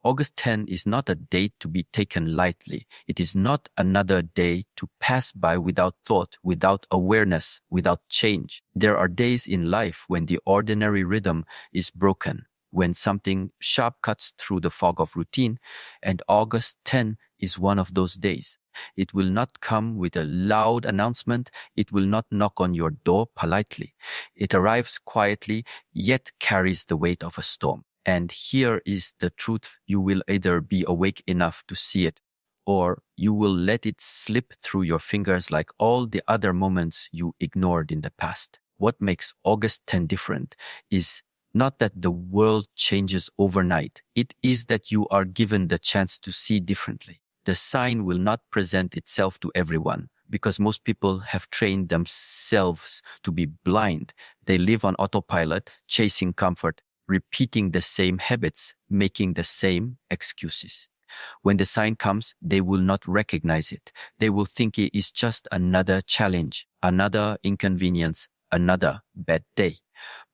August 10 is not a date to be taken lightly. It is not another day to pass by without thought, without awareness, without change. There are days in life when the ordinary rhythm is broken, when something sharp cuts through the fog of routine, and August 10 is one of those days. It will not come with a loud announcement. It will not knock on your door politely. It arrives quietly, yet carries the weight of a storm. And here is the truth. You will either be awake enough to see it, or you will let it slip through your fingers like all the other moments you ignored in the past. What makes August 10 different is not that the world changes overnight. It is that you are given the chance to see differently. The sign will not present itself to everyone because most people have trained themselves to be blind. They live on autopilot, chasing comfort, repeating the same habits, making the same excuses. When the sign comes, they will not recognize it. They will think it is just another challenge, another inconvenience, another bad day.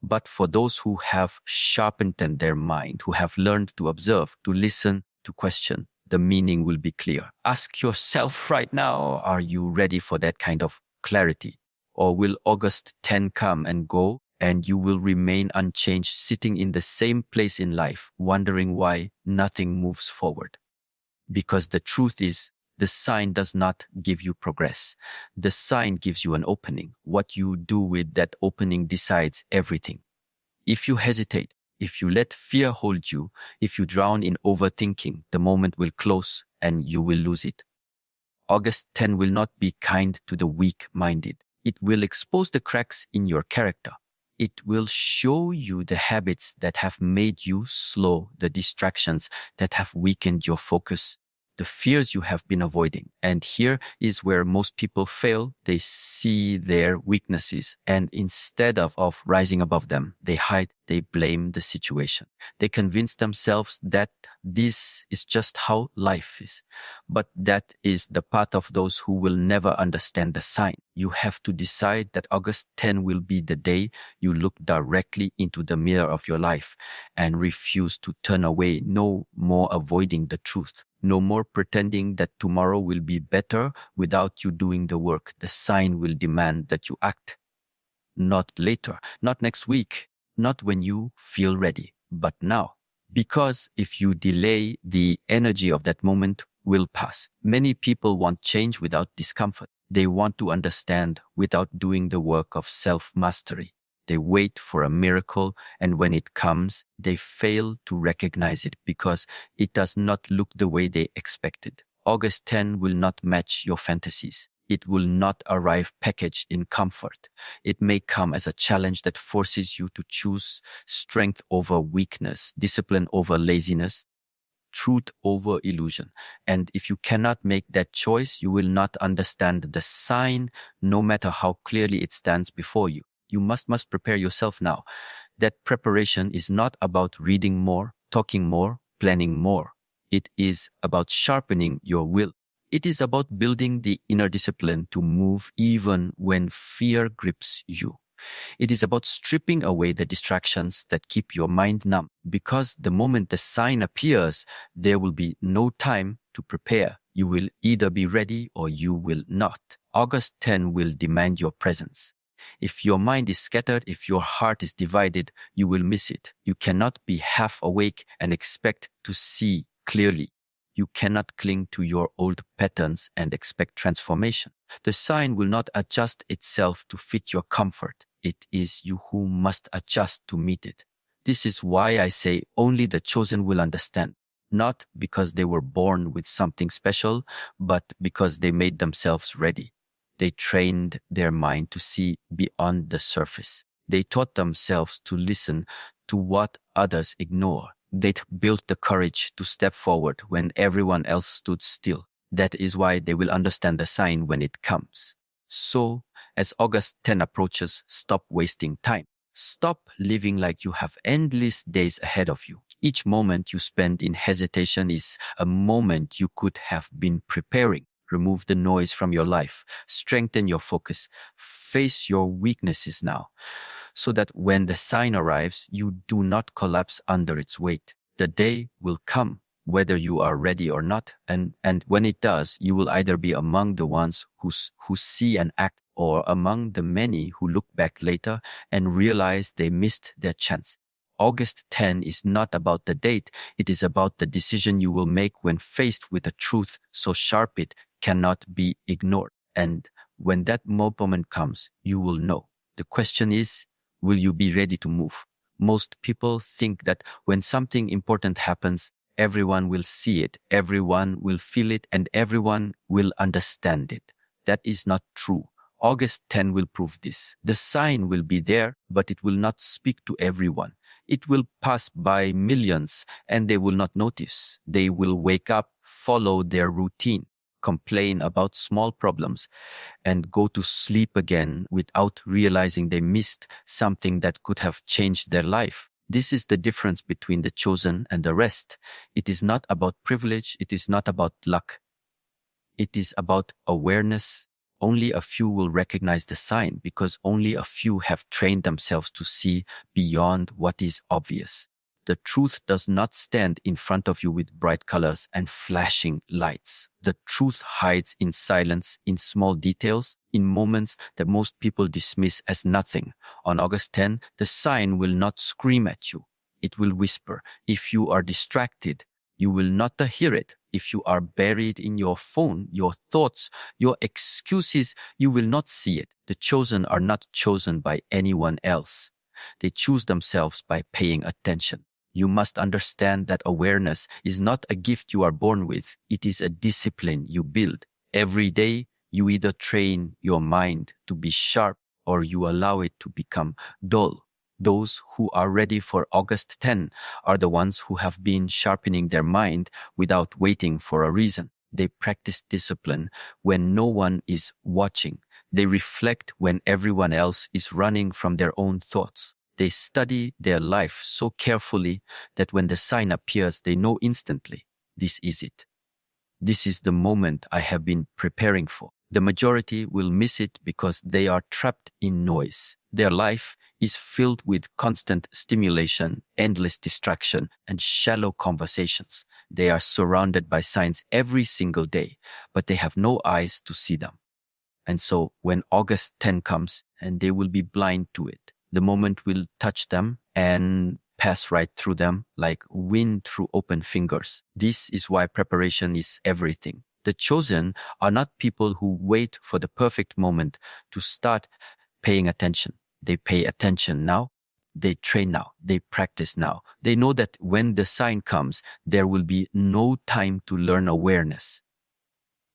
But for those who have sharpened their mind, who have learned to observe, to listen, to question, the meaning will be clear. Ask yourself right now, are you ready for that kind of clarity? Or will August 10 come and go and you will remain unchanged, sitting in the same place in life, wondering why nothing moves forward? Because the truth is, the sign does not give you progress. The sign gives you an opening. What you do with that opening decides everything. If you hesitate, if you let fear hold you, if you drown in overthinking, the moment will close and you will lose it. August 10 will not be kind to the weak-minded. It will expose the cracks in your character. It will show you the habits that have made you slow, the distractions that have weakened your focus, the fears you have been avoiding. And here is where most people fail. They see their weaknesses, and instead of rising above them, they hide, they blame the situation. They convince themselves that this is just how life is. But that is the path of those who will never understand the sign. You have to decide that August 10 will be the day you look directly into the mirror of your life and refuse to turn away, no more avoiding the truth. No more pretending that tomorrow will be better without you doing the work. The sign will demand that you act. Not later, not next week, not when you feel ready, but now. Because if you delay, the energy of that moment will pass. Many people want change without discomfort. They want to understand without doing the work of self-mastery. They wait for a miracle, and when it comes, they fail to recognize it because it does not look the way they expected. August 10 will not match your fantasies. It will not arrive packaged in comfort. It may come as a challenge that forces you to choose strength over weakness, discipline over laziness, truth over illusion. And if you cannot make that choice, you will not understand the sign, no matter how clearly it stands before you. You must prepare yourself now. That preparation is not about reading more, talking more, planning more. It is about sharpening your will. It is about building the inner discipline to move even when fear grips you. It is about stripping away the distractions that keep your mind numb, because the moment the sign appears, there will be no time to prepare. You will either be ready or you will not. August 10 will demand your presence. If your mind is scattered, if your heart is divided, you will miss it. You cannot be half awake and expect to see clearly. You cannot cling to your old patterns and expect transformation. The sign will not adjust itself to fit your comfort. It is you who must adjust to meet it. This is why I say only the chosen will understand. Not because they were born with something special, but because they made themselves ready. They trained their mind to see beyond the surface. They taught themselves to listen to what others ignore. They built the courage to step forward when everyone else stood still. That is why they will understand the sign when it comes. So, as August 10 approaches, stop wasting time. Stop living like you have endless days ahead of you. Each moment you spend in hesitation is a moment you could have been preparing. Remove the noise from your life. Strengthen your focus. Face your weaknesses now, so that when the sign arrives, you do not collapse under its weight. The day will come. whether you are ready or not. And when it does, you will either be among the ones who see and act, or among the many who look back later and realize they missed their chance. August 10 is not about the date. It is about the decision you will make when faced with a truth so sharp it cannot be ignored. And when that moment comes, you will know. The question is, will you be ready to move? Most people think that when something important happens, everyone will see it, everyone will feel it, and everyone will understand it. That is not true. August 10 will prove this. The sign will be there, but it will not speak to everyone. It will pass by millions and they will not notice. They will wake up, follow their routine, complain about small problems, and go to sleep again without realizing they missed something that could have changed their life. This is the difference between the chosen and the rest. It is not about privilege. It is not about luck. It is about awareness. Only a few will recognize the sign because only a few have trained themselves to see beyond what is obvious. The truth does not stand in front of you with bright colors and flashing lights. The truth hides in silence, in small details, in moments that most people dismiss as nothing. On August 10, the sign will not scream at you. It will whisper. If you are distracted, you will not hear it. If you are buried in your phone, your thoughts, your excuses, you will not see it. The chosen are not chosen by anyone else. They choose themselves by paying attention. You must understand that awareness is not a gift you are born with. It is a discipline you build. Every day, you either train your mind to be sharp or you allow it to become dull. Those who are ready for August 10 are the ones who have been sharpening their mind without waiting for a reason. They practice discipline when no one is watching. They reflect when everyone else is running from their own thoughts. They study their life so carefully that when the sign appears, they know instantly, this is it. This is the moment I have been preparing for. The majority will miss it because they are trapped in noise. Their life is filled with constant stimulation, endless distraction, and shallow conversations. They are surrounded by signs every single day, but they have no eyes to see them. And so when August 10 comes, and they will be blind to it, the moment will touch them and pass right through them like wind through open fingers. This is why preparation is everything. The chosen are not people who wait for the perfect moment to start paying attention. They pay attention now. They train now. They practice now. They know that when the sign comes, there will be no time to learn awareness.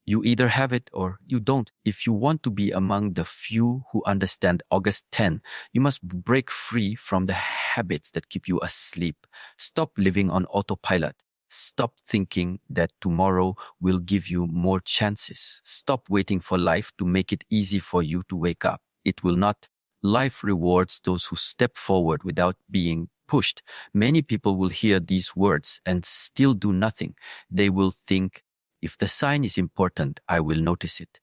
You either have it or you don't. If you want to be among the few who understand August 10, you must break free from the habits that keep you asleep. Stop living on autopilot. Stop thinking that tomorrow will give you more chances. Stop waiting for life to make it easy for you to wake up. It will not. Life rewards those who step forward without being pushed. Many people will hear these words and still do nothing. They will think, if the sign is important, I will notice it.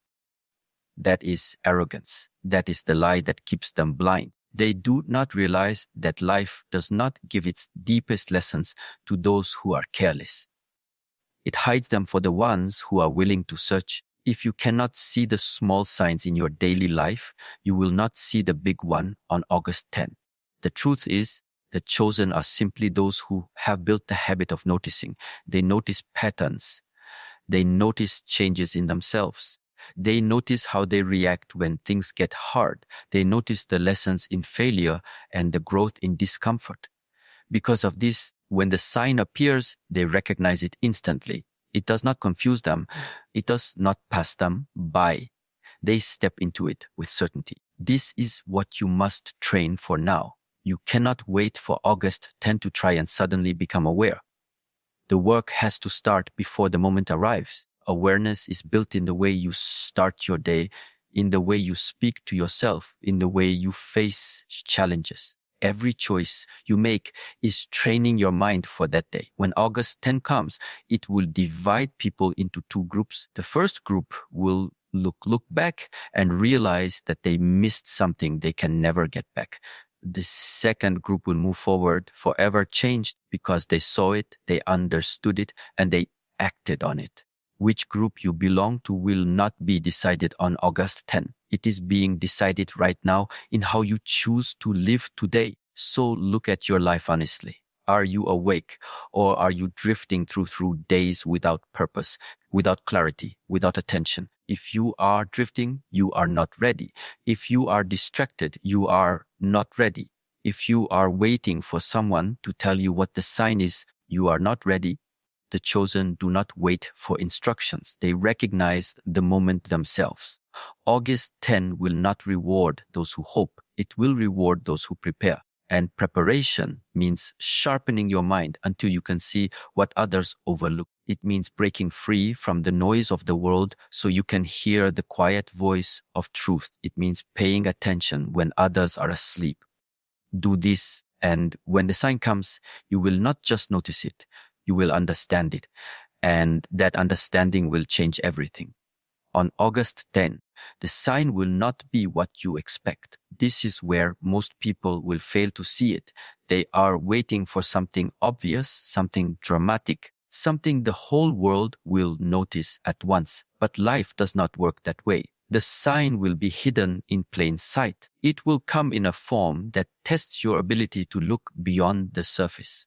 That is arrogance. That is the lie that keeps them blind. They do not realize that life does not give its deepest lessons to those who are careless. It hides them for the ones who are willing to search. If you cannot see the small signs in your daily life, you will not see the big one on August 10. The truth is, the chosen are simply those who have built the habit of noticing. They notice patterns. They notice changes in themselves. They notice how they react when things get hard. They notice the lessons in failure and the growth in discomfort. Because of this, when the sign appears, they recognize it instantly. It does not confuse them. It does not pass them by. They step into it with certainty. This is what you must train for now. You cannot wait for August 10 to try and suddenly become aware. The work has to start before the moment arrives. Awareness is built in the way you start your day, in the way you speak to yourself, in the way you face challenges. Every choice you make is training your mind for that day. When August 10 comes, it will divide people into two groups. The first group will look back and realize that they missed something they can never get back. The second group will move forward forever changed because they saw it, they understood it, and they acted on it. Which group you belong to will not be decided on August 10. It is being decided right now in how you choose to live today. So look at your life honestly. Are you awake, or are you drifting through days without purpose, without clarity, without attention? If you are drifting, you are not ready. If you are distracted, you are not ready. If you are waiting for someone to tell you what the sign is, you are not ready. The chosen do not wait for instructions. They recognize the moment themselves. August 10 will not reward those who hope. It will reward those who prepare. And preparation means sharpening your mind until you can see what others overlook. It means breaking free from the noise of the world so you can hear the quiet voice of truth. It means paying attention when others are asleep. Do this, and when the sign comes, you will not just notice it, you will understand it. And that understanding will change everything. On August 10, the sign will not be what you expect. This is where most people will fail to see it. They are waiting for something obvious, something dramatic, something the whole world will notice at once. But life does not work that way. The sign will be hidden in plain sight. It will come in a form that tests your ability to look beyond the surface.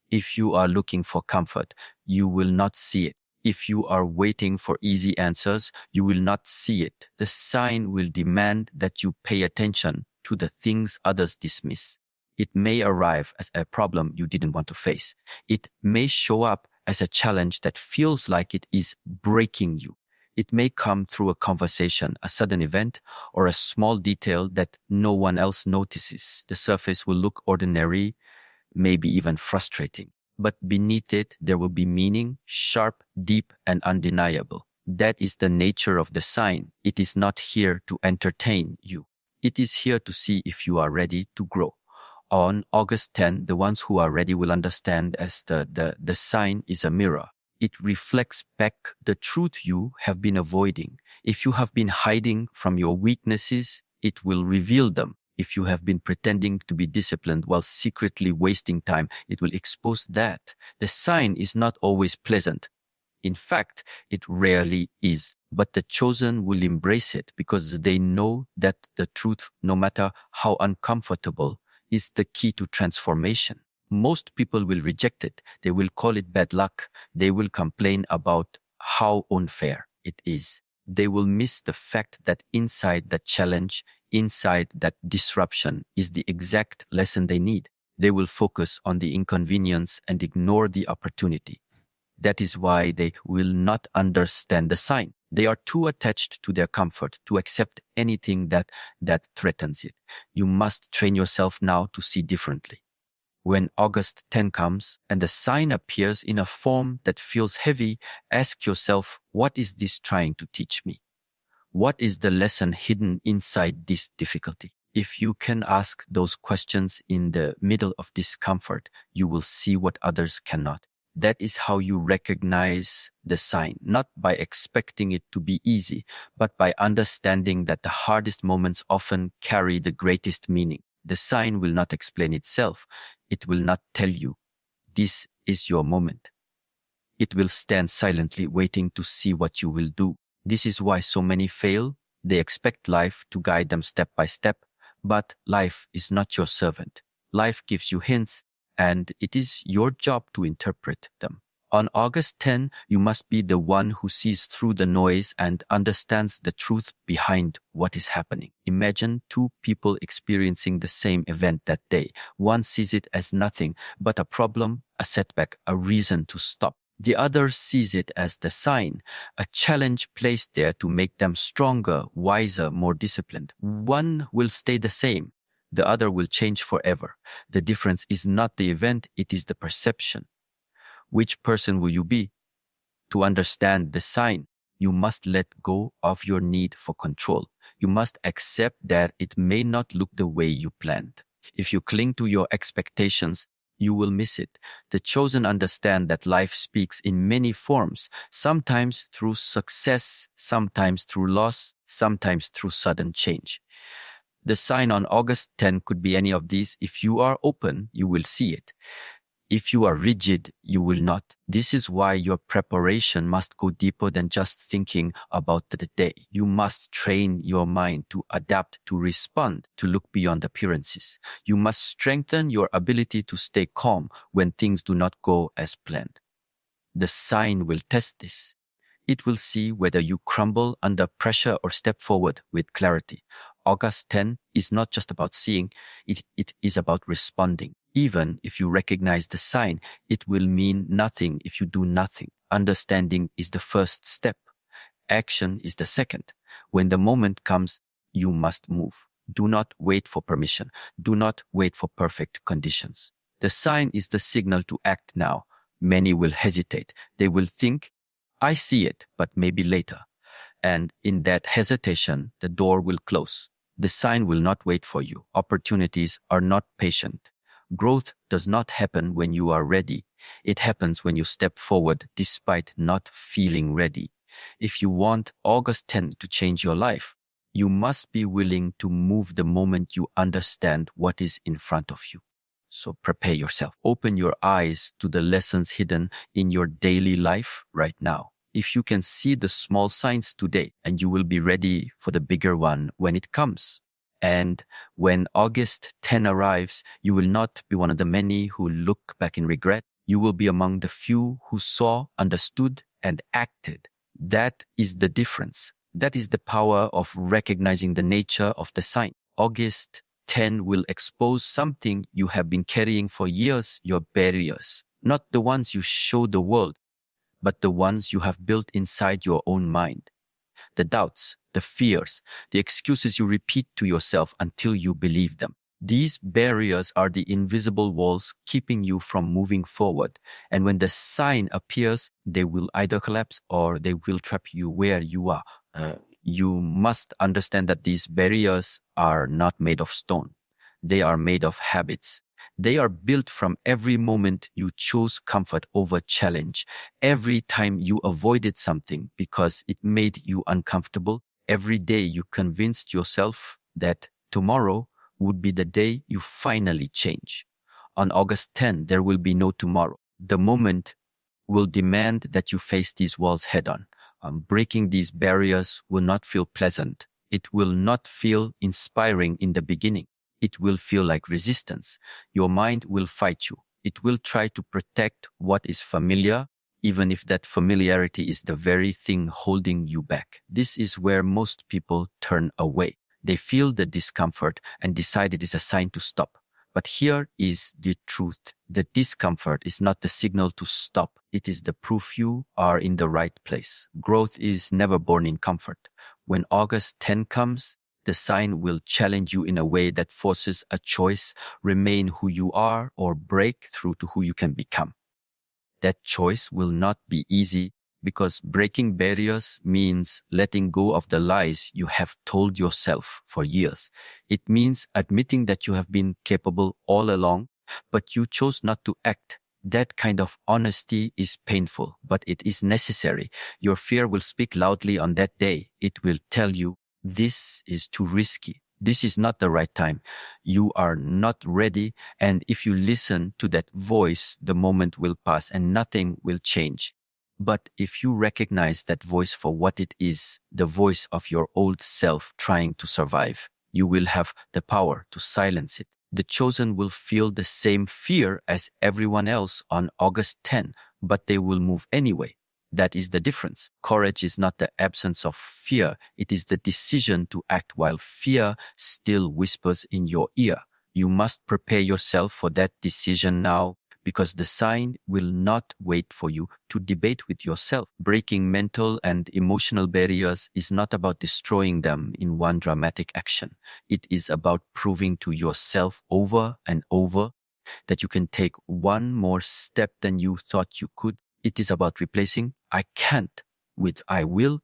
If you are looking for comfort, you will not see it. If you are waiting for easy answers, you will not see it. The sign will demand that you pay attention to the things others dismiss. It may arrive as a problem you didn't want to face. It may show up as a challenge that feels like it is breaking you. It may come through a conversation, a sudden event, or a small detail that no one else notices. The surface will look ordinary, maybe even frustrating. But beneath it, there will be meaning, sharp, deep, and undeniable. That is the nature of the sign. It is not here to entertain you. It is here to see if you are ready to grow. On August 10, the ones who are ready will understand as the sign is a mirror. It reflects back the truth you have been avoiding. If you have been hiding from your weaknesses, it will reveal them. If you have been pretending to be disciplined while secretly wasting time, it will expose that. The sign is not always pleasant. In fact, it rarely is. But the chosen will embrace it because they know that the truth, no matter how uncomfortable, is the key to transformation. Most people will reject it. They will call it bad luck. They will complain about how unfair it is. They will miss the fact that inside that challenge, inside that disruption is the exact lesson they need. They will focus on the inconvenience and ignore the opportunity. That is why they will not understand the sign. They are too attached to their comfort to accept anything that threatens it. You must train yourself now to see differently. When August 10 comes and the sign appears in a form that feels heavy, ask yourself, what is this trying to teach me? What is the lesson hidden inside this difficulty? If you can ask those questions in the middle of discomfort, you will see what others cannot. That is how you recognize the sign, not by expecting it to be easy, but by understanding that the hardest moments often carry the greatest meaning. The sign will not explain itself. It will not tell you, this is your moment. It will stand silently waiting to see what you will do. This is why so many fail. They expect life to guide them step by step, but life is not your servant. Life gives you hints, and it is your job to interpret them. On August 10, you must be the one who sees through the noise and understands the truth behind what is happening. Imagine two people experiencing the same event that day. One sees it as nothing but a problem, a setback, a reason to stop. The other sees it as the sign, a challenge placed there to make them stronger, wiser, more disciplined. One will stay the same. The other will change forever. The difference is not the event, it is the perception. Which person will you be? To understand the sign, you must let go of your need for control. You must accept that it may not look the way you planned. If you cling to your expectations, you will miss it. The chosen understand that life speaks in many forms, sometimes through success, sometimes through loss, sometimes through sudden change. The sign on August 10 could be any of these. If you are open, you will see it. If you are rigid, you will not. This is why your preparation must go deeper than just thinking about the day. You must train your mind to adapt, to respond, to look beyond appearances. You must strengthen your ability to stay calm when things do not go as planned. The sign will test this. It will see whether you crumble under pressure or step forward with clarity. August 10 is not just about seeing, it is about responding. Even if you recognize the sign, it will mean nothing if you do nothing. Understanding is the first step. Action is the second. When the moment comes, you must move. Do not wait for permission. Do not wait for perfect conditions. The sign is the signal to act now. Many will hesitate. They will think, I see it, but maybe later. And in that hesitation, the door will close. The sign will not wait for you. Opportunities are not patient. Growth does not happen when you are ready. It happens when you step forward despite not feeling ready. If you want August 10 to change your life, you must be willing to move the moment you understand what is in front of you. So prepare yourself. Open your eyes to the lessons hidden in your daily life right now. If you can see the small signs today, and you will be ready for the bigger one when it comes. And when August 10 arrives, you will not be one of the many who look back in regret. You will be among the few who saw, understood, and acted. That is the difference. That is the power of recognizing the nature of the sign. August 10 will expose something you have been carrying for years, your barriers. Not the ones you show the world, but the ones you have built inside your own mind. The doubts, the fears, the excuses you repeat to yourself until you believe them. These barriers are the invisible walls keeping you from moving forward. And when the sign appears, they will either collapse or they will trap you where you are. You must understand that these barriers are not made of stone. They are made of habits. They are built from every moment you chose comfort over challenge. Every time you avoided something because it made you uncomfortable. Every day you convinced yourself that tomorrow would be the day you finally change. On August 10, there will be no tomorrow. The moment will demand that you face these walls head on. Breaking these barriers will not feel pleasant. It will not feel inspiring in the beginning. It will feel like resistance. Your mind will fight you. It will try to protect what is familiar, even if that familiarity is the very thing holding you back. This is where most people turn away. They feel the discomfort and decide it is a sign to stop. But here is the truth. The discomfort is not the signal to stop. It is the proof you are in the right place. Growth is never born in comfort. When August 10 comes, the sign will challenge you in a way that forces a choice: remain who you are or break through to who you can become. That choice will not be easy because breaking barriers means letting go of the lies you have told yourself for years. It means admitting that you have been capable all along, but you chose not to act. That kind of honesty is painful, but it is necessary. Your fear will speak loudly on that day. It will tell you, this is too risky. This is not the right time. You are not ready. And if you listen to that voice, the moment will pass and nothing will change. But if you recognize that voice for what it is, the voice of your old self trying to survive, you will have the power to silence it. The chosen will feel the same fear as everyone else on August 10, but they will move anyway. That is the difference. Courage is not the absence of fear. It is the decision to act while fear still whispers in your ear. You must prepare yourself for that decision now, because the sign will not wait for you to debate with yourself. Breaking mental and emotional barriers is not about destroying them in one dramatic action. It is about proving to yourself over and over that you can take one more step than you thought you could. It is about replacing I can't with I will.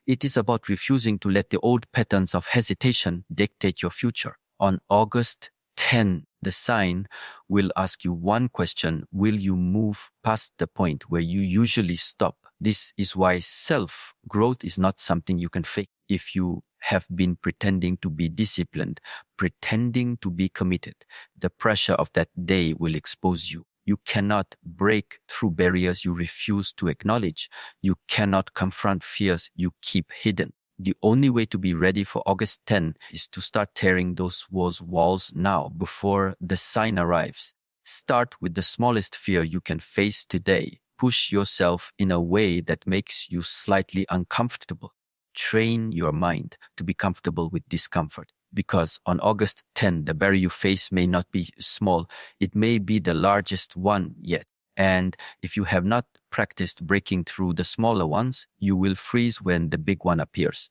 It is about refusing to let the old patterns of hesitation dictate your future. On August 10, the sign will ask you one question: will you move past the point where you usually stop? This is why self-growth is not something you can fake. If you have been pretending to be disciplined, pretending to be committed. The pressure of that day will expose you. You cannot break through barriers you refuse to acknowledge. You cannot confront fears you keep hidden. The only way to be ready for August 10 is to start tearing those walls now before the sign arrives. Start with the smallest fear you can face today. Push yourself in a way that makes you slightly uncomfortable. Train your mind to be comfortable with discomfort. Because on August 10, the barrier you face may not be small. It may be the largest one yet. And if you have not practiced breaking through the smaller ones, you will freeze when the big one appears.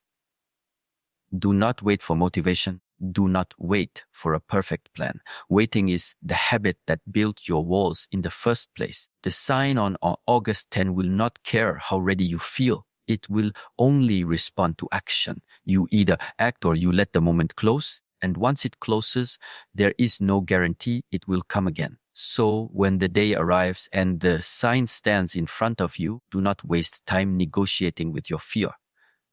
Do not wait for motivation. Do not wait for a perfect plan. Waiting is the habit that built your walls in the first place. The sign on August 10 will not care how ready you feel. It will only respond to action. You either act or you let the moment close. And once it closes, there is no guarantee it will come again. So when the day arrives and the sign stands in front of you, do not waste time negotiating with your fear.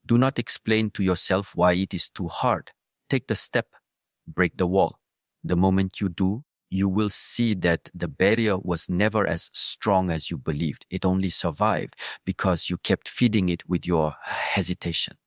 Do not explain to yourself why it is too hard. Take the step, break the wall. The moment you do, you will see that the barrier was never as strong as you believed. It only survived because you kept feeding it with your hesitation.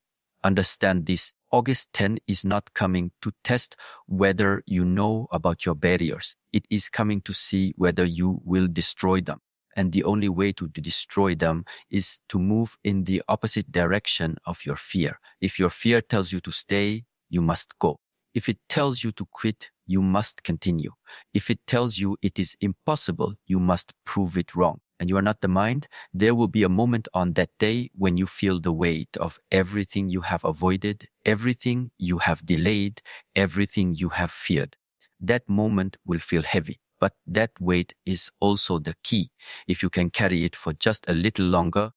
Understand this. August 10 is not coming to test whether you know about your barriers. It is coming to see whether you will destroy them. And the only way to destroy them is to move in the opposite direction of your fear. If your fear tells you to stay, you must go. If it tells you to quit, you must continue. If it tells you it is impossible, you must prove it wrong. And you are not the mind, there will be a moment on that day when you feel the weight of everything you have avoided, everything you have delayed, everything you have feared. That moment will feel heavy. But that weight is also the key. If you can carry it for just a little longer,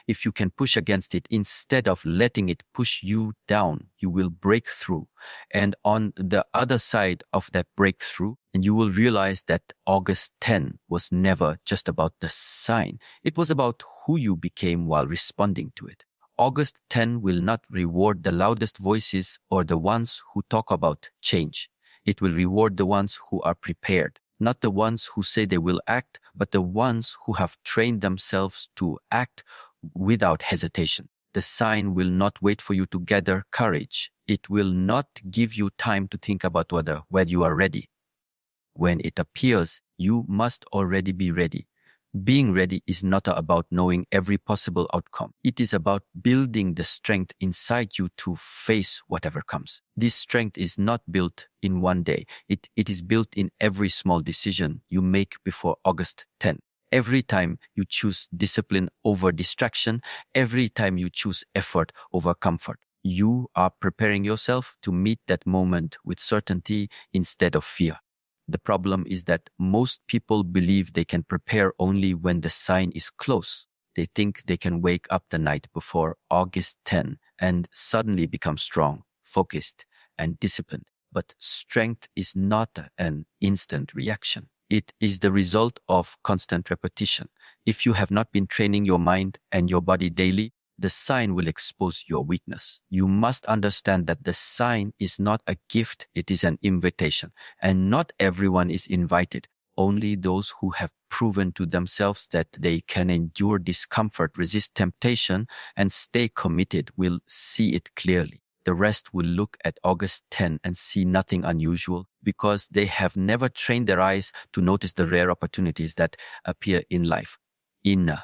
if you can push against it instead of letting it push you down, you will break through. And on the other side of that breakthrough, and you will realize that August 10 was never just about the sign. It was about who you became while responding to it. August 10 will not reward the loudest voices or the ones who talk about change. It will reward the ones who are prepared. Not the ones who say they will act, but the ones who have trained themselves to act without hesitation. The sign will not wait for you to gather courage. It will not give you time to think about whether you are ready. When it appears, you must already be ready. Being ready is not about knowing every possible outcome. It is about building the strength inside you to face whatever comes. This strength is not built in one day. It is built in every small decision you make before August 10. Every time you choose discipline over distraction, every time you choose effort over comfort, you are preparing yourself to meet that moment with certainty instead of fear. The problem is that most people believe they can prepare only when the sign is close. They think they can wake up the night before August 10 and suddenly become strong, focused, and disciplined. But strength is not an instant reaction. It is the result of constant repetition. If you have not been training your mind and your body daily, the sign will expose your weakness. You must understand that the sign is not a gift, it is an invitation. And not everyone is invited. Only those who have proven to themselves that they can endure discomfort, resist temptation, and stay committed will see it clearly. The rest will look at August 10 and see nothing unusual because they have never trained their eyes to notice the rare opportunities that appear in life. Inner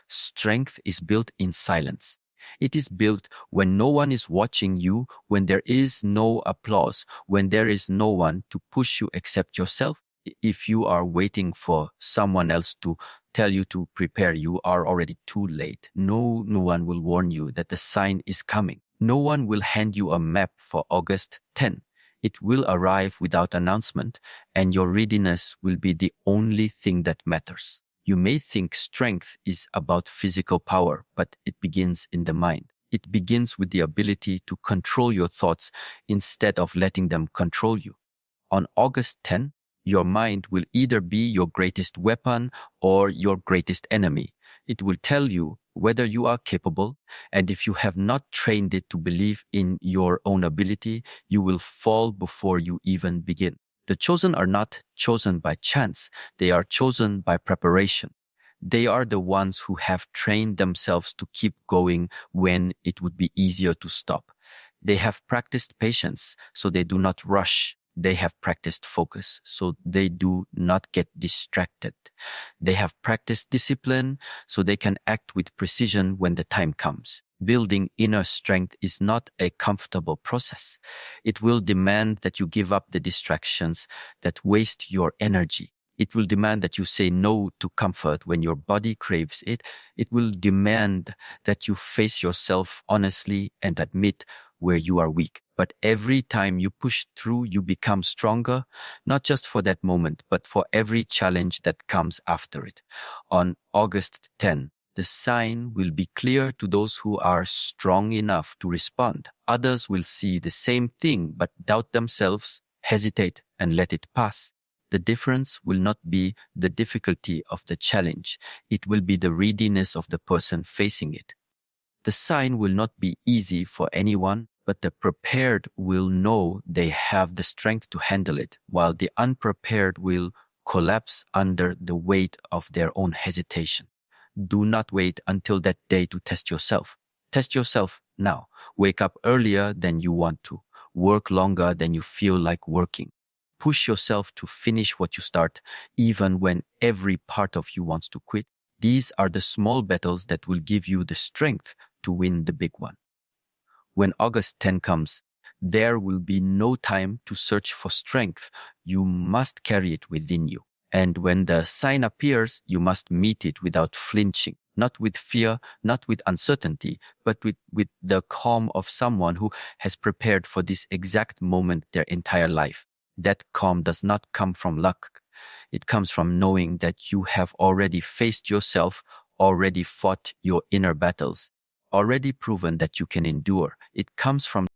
strength is built in silence. It is built when no one is watching you, when there is no applause, when there is no one to push you except yourself. If you are waiting for someone else to tell you to prepare, you are already too late. No one will warn you that the sign is coming. No one will hand you a map for August 10. It will arrive without announcement, and your readiness will be the only thing that matters. You may think strength is about physical power, but it begins in the mind. It begins with the ability to control your thoughts instead of letting them control you. On August 10, your mind will either be your greatest weapon or your greatest enemy. It will tell you whether you are capable, and if you have not trained it to believe in your own ability, you will fall before you even begin. The chosen are not chosen by chance, they are chosen by preparation. They are the ones who have trained themselves to keep going when it would be easier to stop. They have practiced patience, so they do not rush. They have practiced focus, so they do not get distracted. They have practiced discipline, so they can act with precision when the time comes. Building inner strength is not a comfortable process. It will demand that you give up the distractions that waste your energy. It will demand that you say no to comfort when your body craves it. It will demand that you face yourself honestly and admit where you are weak. But every time you push through, you become stronger, not just for that moment, but for every challenge that comes after it. On August 10, the sign will be clear to those who are strong enough to respond. Others will see the same thing, but doubt themselves, hesitate, and let it pass. The difference will not be the difficulty of the challenge. It will be the readiness of the person facing it. The sign will not be easy for anyone, but the prepared will know they have the strength to handle it, while the unprepared will collapse under the weight of their own hesitation. Do not wait until that day to test yourself. Test yourself now. Wake up earlier than you want to. Work longer than you feel like working. Push yourself to finish what you start, even when every part of you wants to quit. These are the small battles that will give you the strength to win the big one. When August 10 comes, there will be no time to search for strength. You must carry it within you. And when the sign appears, you must meet it without flinching, not with fear, not with uncertainty, but with the calm of someone who has prepared for this exact moment their entire life. That calm does not come from luck. It comes from knowing that you have already faced yourself, already fought your inner battles, already proven that you can endure. It comes from